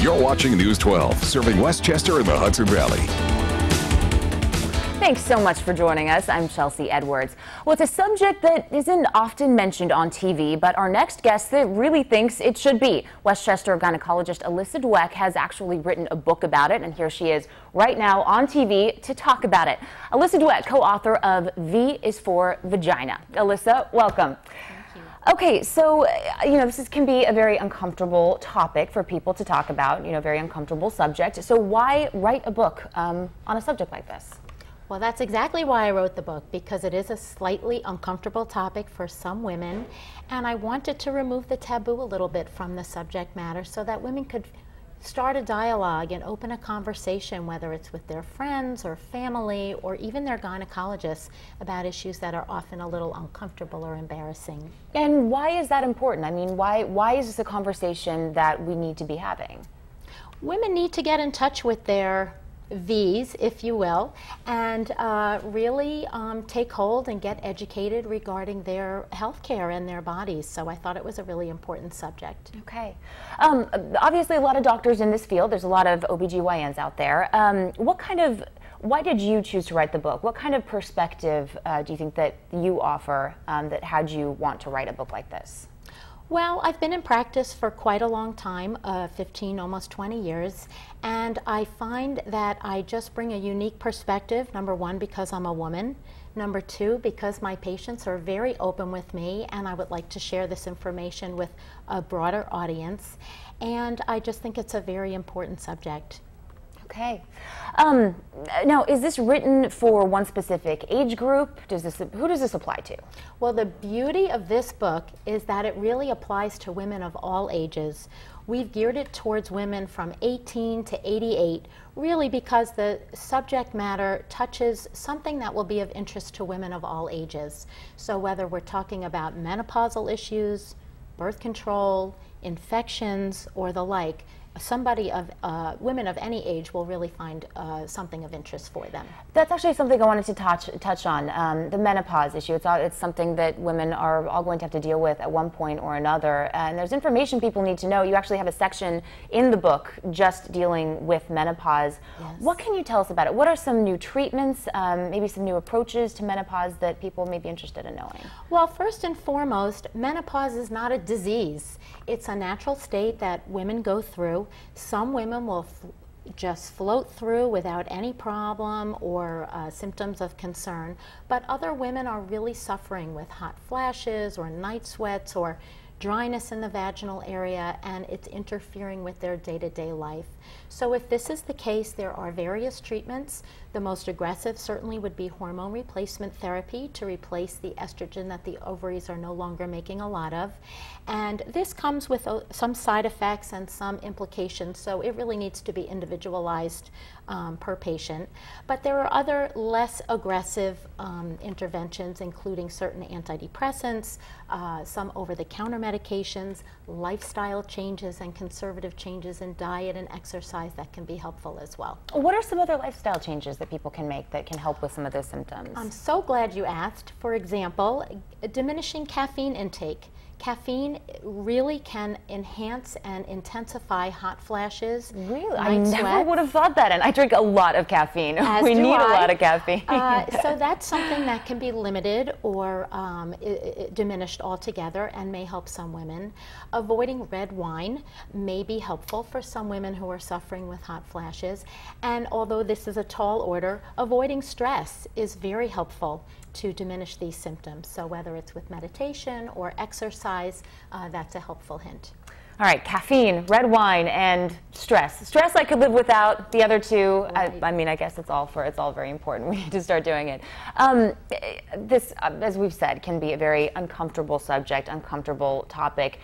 You're watching News 12, serving Westchester and the Hudson Valley. Thanks so much for joining us. I'm Chelsea Edwards. Well, it's a subject that isn't often mentioned on TV, but our next guest that really thinks it should be. Westchester gynecologist Alyssa Dweck has actually written a book about it, and here she is right now on TV to talk about it. Alyssa Dweck, co-author of V is for Vagina. Alyssa, welcome. Okay, so, this can be a very uncomfortable topic for people to talk about, very uncomfortable subject. So why write a book on a subject like this? Well, that's exactly why I wrote the book, because it is a slightly uncomfortable topic for some women, and I wanted to remove the taboo a little bit from the subject matter so that women could start a dialogue and open a conversation, whether it's with their friends or family or even their gynecologists, about issues that are often a little uncomfortable or embarrassing. And why is that important? I mean, why is this a conversation that we need to be having? Women need to get in touch with their V's, if you will, and really take hold and get educated regarding their health care and their bodies. So I thought it was a really important subject. Okay. Obviously, a lot of doctors in this field. There's a lot of OBGYNs out there. Why did you choose to write the book? What kind of perspective do you think that you offer that had you want to write a book like this? Well, I've been in practice for quite a long time, 15, almost 20 years, and I find that I just bring a unique perspective, number one, because I'm a woman, number two, because my patients are very open with me, and I would like to share this information with a broader audience, and I just think it's a very important subject. Okay. Now, is this written for one specific age group? Who does this apply to? Well, the beauty of this book is that it really applies to women of all ages. We've geared it towards women from 18 to 88, really because the subject matter touches something that will be of interest to women of all ages. So whether we're talking about menopausal issues, birth control, infections, or the like, women of any age will really find something of interest for them. That's actually something I wanted to touch on, the menopause issue. It's something that women are all going to have to deal with at one point or another, and there's information people need to know. You actually have a section in the book just dealing with menopause. Yes. What can you tell us about it? What are some new treatments, maybe some new approaches to menopause that people may be interested in knowing? Well, first and foremost, menopause is not a disease. It's a natural state that women go through. Some women will just float through without any problem or symptoms of concern, but other women are really suffering with hot flashes or night sweats or dryness in the vaginal area, and it's interfering with their day-to-day life. So if this is the case, there are various treatments. The most aggressive certainly would be hormone replacement therapy to replace the estrogen that the ovaries are no longer making a lot of. And this comes with some side effects and some implications, so it really needs to be individualized per patient. But there are other less aggressive interventions, including certain antidepressants, some over-the-counter medications, lifestyle changes, and conservative changes in diet and exercise that can be helpful as well. What are some other lifestyle changes that people can make that can help with some of those symptoms? I'm so glad you asked. For example, diminishing caffeine intake. Caffeine really can enhance and intensify hot flashes. Really? I never would have thought that, and I drink a lot of caffeine. We need a lot of caffeine. So that's something that can be limited or diminished altogether and may help some women. Avoiding red wine may be helpful for some women who are suffering with hot flashes. And although this is a tall order, avoiding stress is very helpful to diminish these symptoms. So whether it's with meditation or exercise, that's a helpful hint. All right, caffeine, red wine, and stress. Stress I could live without. The other two, right. I mean, I guess it's all very important. We need to start doing it. This, as we've said, can be a very uncomfortable subject, uncomfortable topic.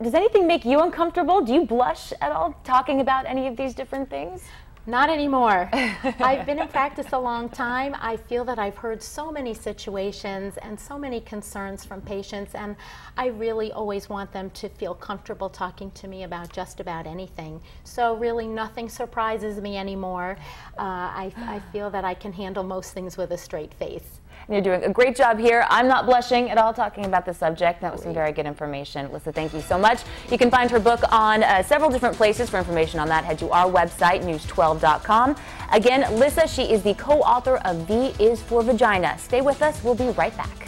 Does anything make you uncomfortable? Do you blush at all talking about any of these different things? Not anymore. I've been in practice a long time. I feel that I've heard so many situations and so many concerns from patients, and I really always want them to feel comfortable talking to me about just about anything. So really nothing surprises me anymore. I feel that I can handle most things with a straight face. And you're doing a great job here. I'm not blushing at all talking about the subject. That was some very good information. Alyssa, thank you so much. You can find her book on several different places. For information on that, head to our website, news12.com. Again, Alyssa, she is the co-author of V is for Vagina. Stay with us. We'll be right back.